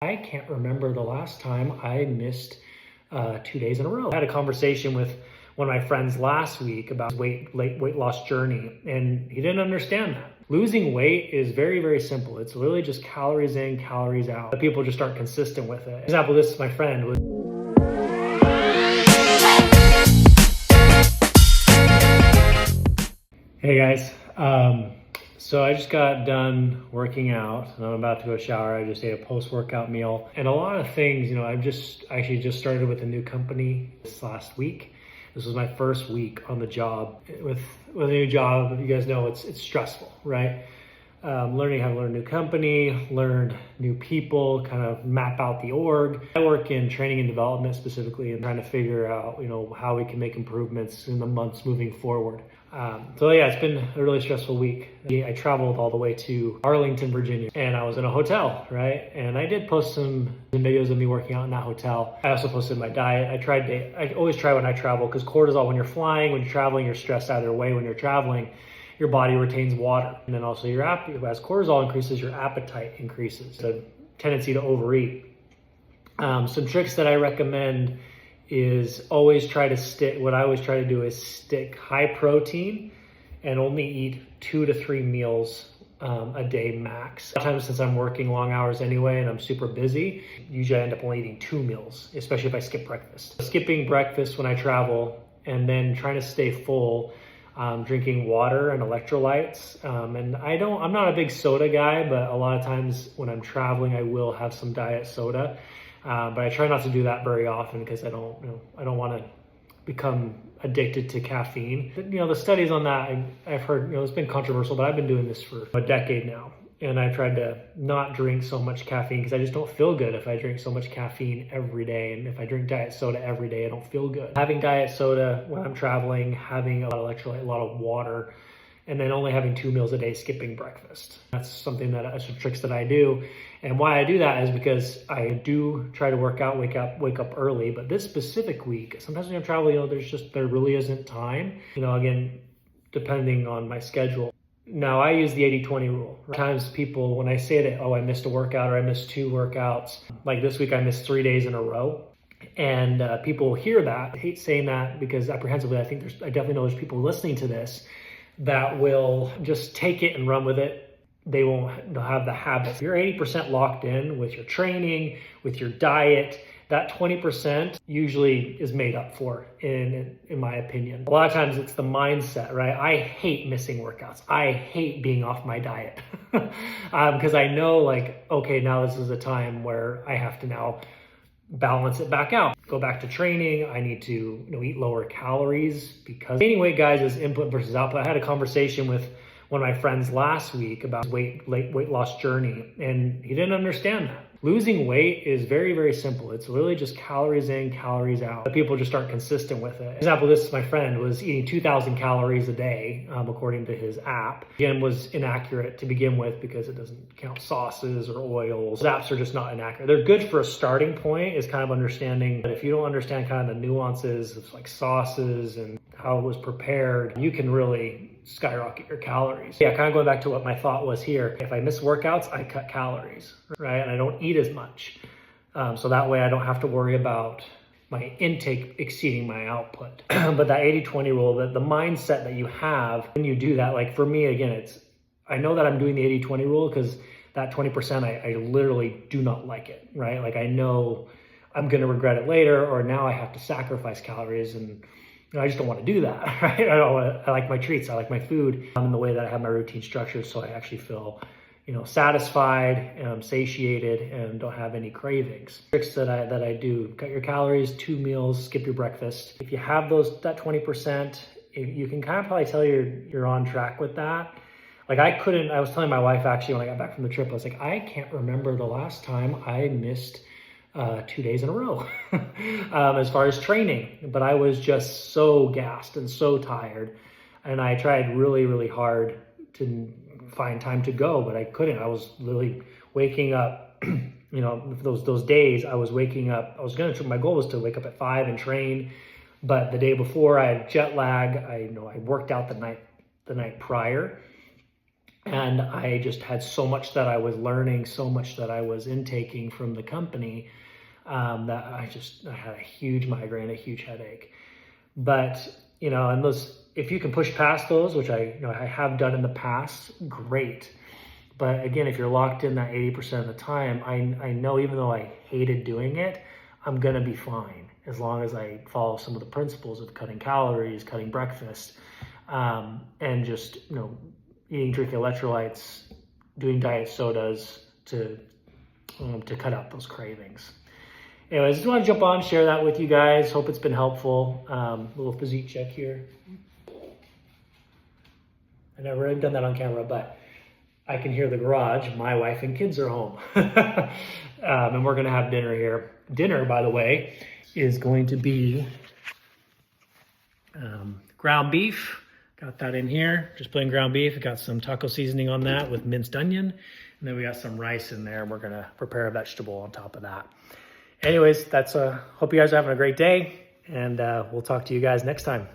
I can't remember the last time I missed 2 days in a row. I had a conversation with one of my friends last week about his weight loss journey, and he didn't understand that. Losing weight is very, very simple. It's literally just calories in, calories out. But people just aren't consistent with it. For example, this is my friend. Hey guys, so I just got done working out and I'm about to go shower. I just ate a post-workout meal and a lot of things, I've just started with a new company this last week. This was my first week on the job. With a new job, you guys know it's stressful, right? Learning how to learn a new company, learn new people, kind of map out the org. I work in training and development specifically and trying to figure out, how we can make improvements in the months moving forward. So yeah, it's been a really stressful week. I traveled all the way to Arlington, Virginia, and I was in a hotel, right? And I did post some videos of me working out in that hotel. I also posted my diet. I always try when I travel, because cortisol, when you're flying, when you're traveling, you're stressed either way. When you're traveling, your body retains water. And then also as cortisol increases, your appetite increases. The tendency to overeat. Some tricks that I recommend is always try to stick, what I always try to do is stick high protein and only eat 2 to 3 meals a day max. Sometimes, since I'm working long hours anyway and I'm super busy, usually I end up only eating 2 meals, especially if I skip breakfast. Skipping breakfast when I travel and then trying to stay full, drinking water and electrolytes. And I'm not a big soda guy, but a lot of times when I'm traveling, I will have some diet soda. But I try not to do that very often because I don't want to become addicted to caffeine. But, the studies on that, I've heard, it's been controversial, but I've been doing this for a decade now. And I've tried to not drink so much caffeine because I just don't feel good if I drink so much caffeine every day. And if I drink diet soda every day, I don't feel good. Having diet soda when I'm traveling, having a lot of electrolyte, a lot of water, and then only having 2 meals a day, skipping breakfast. That's some tricks that I do. And why I do that is because I do try to work out, wake up early. But this specific week, sometimes when I'm traveling, there really isn't time. Again, depending on my schedule. Now I use the 80-20 rule. Sometimes people, when I say that, I missed a workout or I missed 2 workouts, like this week I missed 3 days in a row. And people hear that. I hate saying that because apprehensively, I definitely know there's people listening to this that will just take it and run with it. They'll have the habits. If you're 80% locked in with your training, with your diet, that 20% usually is made up for, in my opinion. A lot of times it's the mindset, right? I hate missing workouts. I hate being off my diet because I know okay, now this is a time where I have to now balance it back out, go back to training. I need to eat lower calories because gaining weight, guys, is input versus output. I had a conversation with one of my friends last week about his weight loss journey, and he didn't understand that. Losing weight is very, very simple. It's literally just calories in, calories out. But people just aren't consistent with it. For example, this is my friend was eating 2,000 calories a day, according to his app. Again, was inaccurate to begin with because it doesn't count sauces or oils. Apps are just not inaccurate. They're good for a starting point, is kind of understanding. But if you don't understand kind of the nuances of sauces and how it was prepared, you can really skyrocket your calories. Yeah, kind of going back to what my thought was here. If I miss workouts, I cut calories, right? And I don't eat as much. So that way I don't have to worry about my intake exceeding my output. But that 80-20 rule, the mindset that you have when you do that, for me, again, I know that I'm doing the 80-20 rule because that 20%, I literally do not like it, right? I know I'm going to regret it later, or now I have to sacrifice calories, and I just don't want to do that, right? I like my treats. I like my food in the way that I have my routine structured, so I actually feel, satisfied, satiated, and don't have any cravings. Tricks that I do: cut your calories, 2 meals, skip your breakfast. If you have that 20%, you can kind of probably tell you're on track with that. I was telling my wife actually when I got back from the trip, I was like, I can't remember the last time I missed 2 days in a row as far as training, but I was just so gassed and so tired, and I tried really, really hard to find time to go, but I couldn't. I was literally waking up, those days I was waking up, my goal was to wake up at 5 and train, but the day before I had jet lag. I worked out the night prior, And I just had so much that I was learning, so much that I was intaking from the company, that I had a huge migraine, a huge headache. But, and if you can push past those, which I have done in the past, great. But again, if you're locked in that 80% of the time, I know even though I hated doing it, I'm gonna be fine as long as I follow some of the principles of cutting calories, cutting breakfast, and just, eating, drinking electrolytes, doing diet sodas to cut out those cravings. Anyways, just want to jump on, share that with you guys. Hope it's been helpful. Little physique check here. I never really done that on camera, but I can hear the garage. My wife and kids are home. And we're going to have dinner here. Dinner, by the way, is going to be ground beef. Got that in here, just plain ground beef. Got some taco seasoning on that with minced onion. And then we got some rice in there, and we're gonna prepare a vegetable on top of that. Anyways, hope you guys are having a great day, and we'll talk to you guys next time.